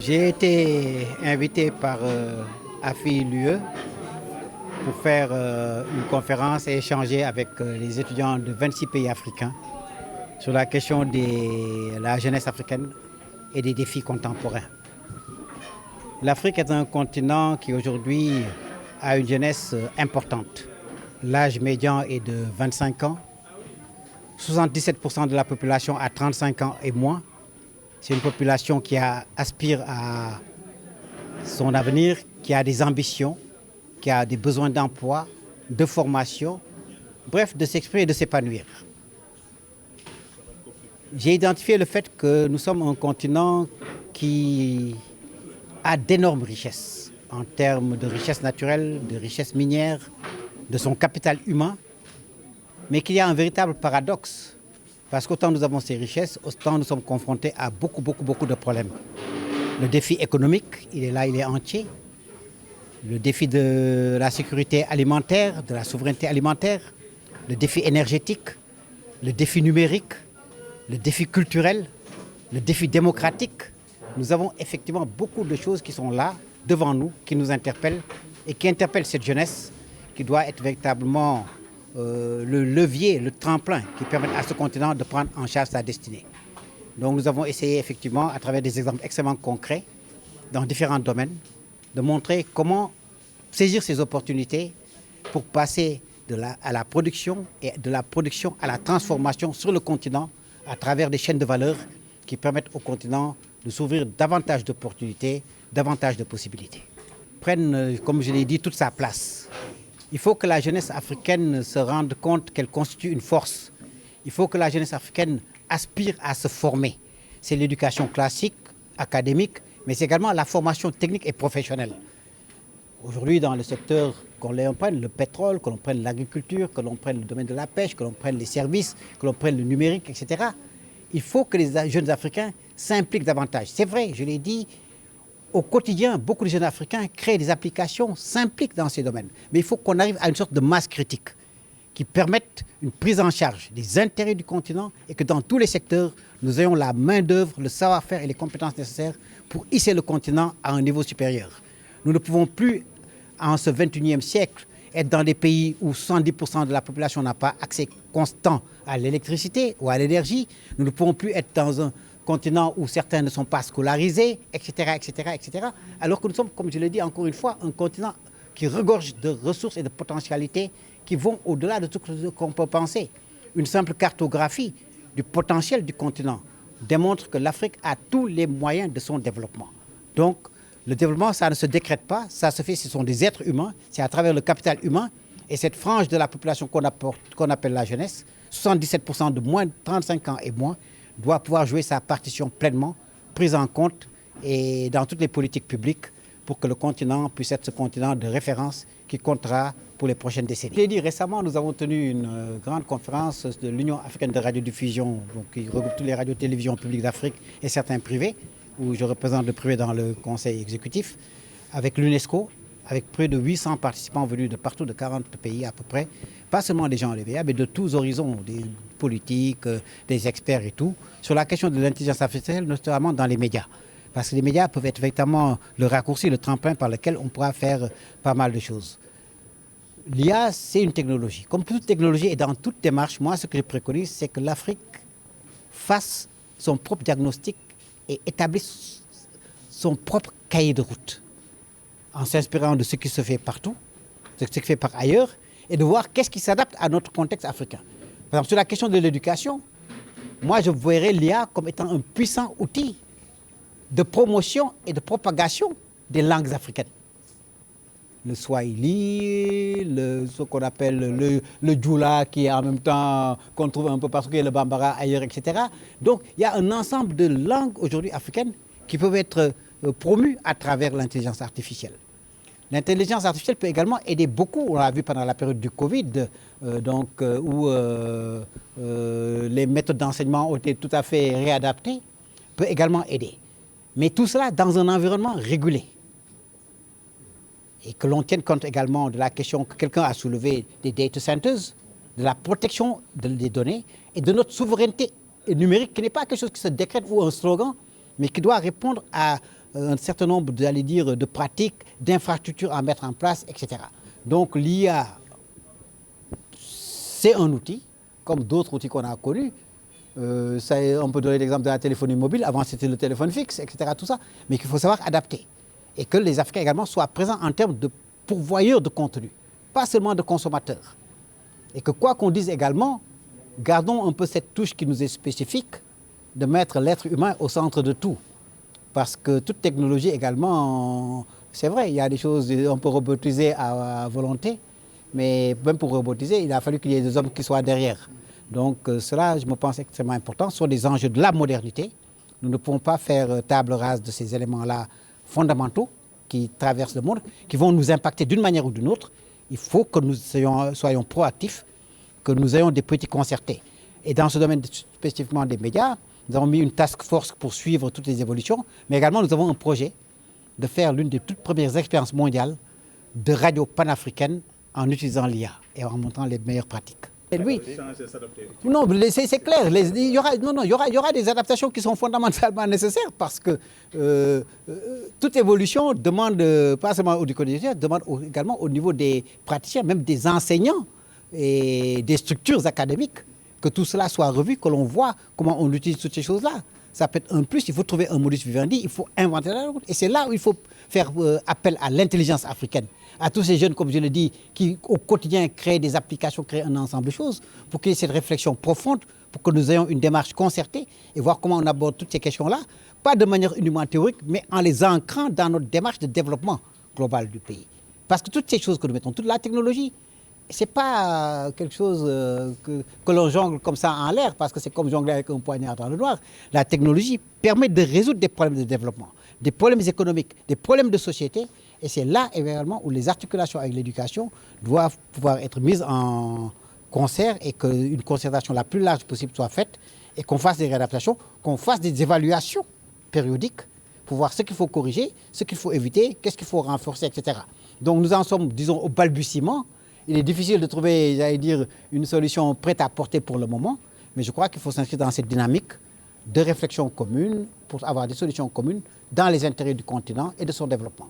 J'ai été invité par AFI-LUE pour faire une conférence et échanger avec les étudiants de 26 pays africains sur la question de la jeunesse africaine et des défis contemporains. L'Afrique est un continent qui aujourd'hui a une jeunesse importante. L'âge médian est de 25 ans. 77% de la population a 35 ans et moins. C'est une population qui aspire à son avenir, qui a des ambitions, qui a des besoins d'emploi, de formation, bref, de s'exprimer et de s'épanouir. J'ai identifié le fait que nous sommes un continent qui a d'énormes richesses en termes de richesses naturelles, de richesses minières, de son capital humain, mais qu'il y a un véritable paradoxe. Parce qu'autant nous avons ces richesses, autant nous sommes confrontés à beaucoup de problèmes. Le défi économique, il est là, il est entier. Le défi de la sécurité alimentaire, de la souveraineté alimentaire, le défi énergétique, le défi numérique, le défi culturel, le défi démocratique. Nous avons effectivement beaucoup de choses qui sont là, devant nous, qui nous interpellent et qui interpellent cette jeunesse qui doit être véritablement le levier, le tremplin qui permet à ce continent de prendre en charge sa destinée. Donc nous avons essayé effectivement, à travers des exemples extrêmement concrets, dans différents domaines, de montrer comment saisir ces opportunités pour passer à la production et de la production à la transformation sur le continent à travers des chaînes de valeur qui permettent au continent de s'ouvrir davantage d'opportunités, davantage de possibilités. Prennent, comme je l'ai dit, toute sa place. Il faut que la jeunesse africaine se rende compte qu'elle constitue une force. Il faut que la jeunesse africaine aspire à se former. C'est l'éducation classique, académique, mais c'est également la formation technique et professionnelle. Aujourd'hui, dans le secteur, qu'on prenne le pétrole, que l'on prenne l'agriculture, que l'on prenne le domaine de la pêche, que l'on prenne les services, que l'on prenne le numérique, etc., il faut que les jeunes Africains s'impliquent davantage. C'est vrai, je l'ai dit, au quotidien, beaucoup de jeunes Africains créent des applications, s'impliquent dans ces domaines. Mais il faut qu'on arrive à une sorte de masse critique qui permette une prise en charge des intérêts du continent et que dans tous les secteurs, nous ayons la main-d'œuvre, le savoir-faire et les compétences nécessaires pour hisser le continent à un niveau supérieur. Nous ne pouvons plus, en ce 21e siècle, être dans des pays où 70% de la population n'a pas accès constant à l'électricité ou à l'énergie. Nous ne pouvons plus être dans un continent où certains ne sont pas scolarisés, etc., alors que nous sommes, comme je l'ai dit encore une fois, un continent qui regorge de ressources et de potentialités qui vont au-delà de tout ce qu'on peut penser. Une simple cartographie du potentiel du continent démontre que l'Afrique a tous les moyens de son développement. Donc, le développement, ça ne se décrète pas, ça se fait, ce sont des êtres humains, c'est à travers le capital humain et cette frange de la population qu'on appelle la jeunesse, 77% de moins de 35 ans et moins, doit pouvoir jouer sa partition pleinement, prise en compte et dans toutes les politiques publiques pour que le continent puisse être ce continent de référence qui comptera pour les prochaines décennies. Je l'ai dit récemment, nous avons tenu une grande conférence de l'Union africaine de radiodiffusion, donc qui regroupe toutes les radios-télévisions publiques d'Afrique et certains privés, où je représente le privé dans le conseil exécutif, avec l'UNESCO, avec près de 800 participants venus de partout, de 40 pays à peu près, pas seulement des gens LVA, mais de tous horizons, des politiques, des experts et tout, sur la question de l'intelligence artificielle, notamment dans les médias. Parce que les médias peuvent être véritablement le raccourci, le tremplin par lequel on pourra faire pas mal de choses. L'IA, c'est une technologie. Comme toute technologie et dans toute démarche, moi, ce que je préconise, c'est que l'Afrique fasse son propre diagnostic et établisse son propre cahier de route, en s'inspirant de ce qui se fait partout, de ce qui se fait par ailleurs, et de voir qu'est-ce qui s'adapte à notre contexte africain. Par exemple, sur la question de l'éducation, moi, je verrais l'IA comme étant un puissant outil de promotion et de propagation des langues africaines. Le Swahili, ce qu'on appelle le Djoula, qui est en même temps, qu'on trouve un peu partout, qui est le Bambara ailleurs, etc. Donc, il y a un ensemble de langues aujourd'hui africaines qui peuvent être promues à travers l'intelligence artificielle. L'intelligence artificielle peut également aider beaucoup, on l'a vu pendant la période du Covid, où les méthodes d'enseignement ont été tout à fait réadaptées, peut également aider. Mais tout cela dans un environnement régulé. Et que l'on tienne compte également de la question que quelqu'un a soulevée des data centers, de la protection des données et de notre souveraineté numérique, qui n'est pas quelque chose qui se décrète ou un slogan, mais qui doit répondre à un certain nombre, de pratiques, d'infrastructures à mettre en place, etc. Donc l'IA, c'est un outil, comme d'autres outils qu'on a connus. On peut donner l'exemple de la téléphonie mobile, avant c'était le téléphone fixe, etc. Tout ça, mais qu'il faut savoir adapter. Et que les Africains également soient présents en termes de pourvoyeurs de contenu, pas seulement de consommateurs. Et que quoi qu'on dise également, gardons un peu cette touche qui nous est spécifique, de mettre l'être humain au centre de tout. Parce que toute technologie également, c'est vrai, il y a des choses, on peut robotiser à volonté, mais même pour robotiser, il a fallu qu'il y ait des hommes qui soient derrière. Donc cela, je me pense extrêmement important, ce sont des enjeux de la modernité. Nous ne pouvons pas faire table rase de ces éléments-là fondamentaux qui traversent le monde, qui vont nous impacter d'une manière ou d'une autre. Il faut que nous soyons proactifs, que nous ayons des politiques concertées. Et dans ce domaine spécifiquement des médias, nous avons mis une task force pour suivre toutes les évolutions, mais également nous avons un projet de faire l'une des toutes premières expériences mondiales de radio panafricaine en utilisant l'IA et en montrant les meilleures pratiques. Et oui. Non, c'est clair. Il y aura des adaptations qui sont fondamentalement nécessaires parce que toute évolution demande, pas seulement au codiciel, demande également au niveau des praticiens, même des enseignants et des structures académiques, que tout cela soit revu, que l'on voit comment on utilise toutes ces choses-là. Ça peut être un plus, il faut trouver un modus vivendi, il faut inventer la route. Et c'est là où il faut faire appel à l'intelligence africaine, à tous ces jeunes, comme je le dis, qui au quotidien créent des applications, créent un ensemble de choses, pour qu'il y ait cette réflexion profonde, pour que nous ayons une démarche concertée et voir comment on aborde toutes ces questions-là, pas de manière uniquement théorique, mais en les ancrant dans notre démarche de développement global du pays. Parce que toutes ces choses que nous mettons, toute la technologie, ce n'est pas quelque chose que l'on jongle comme ça en l'air, parce que c'est comme jongler avec un poignard dans le noir. La technologie permet de résoudre des problèmes de développement, des problèmes économiques, des problèmes de société. Et c'est là également où les articulations avec l'éducation doivent pouvoir être mises en concert et qu'une concertation la plus large possible soit faite et qu'on fasse des réadaptations, qu'on fasse des évaluations périodiques pour voir ce qu'il faut corriger, ce qu'il faut éviter, qu'est-ce qu'il faut renforcer, etc. Donc nous en sommes, disons, au balbutiement. Il est difficile de trouver, j'allais dire, une solution prête à porter pour le moment, mais je crois qu'il faut s'inscrire dans cette dynamique de réflexion commune pour avoir des solutions communes dans les intérêts du continent et de son développement.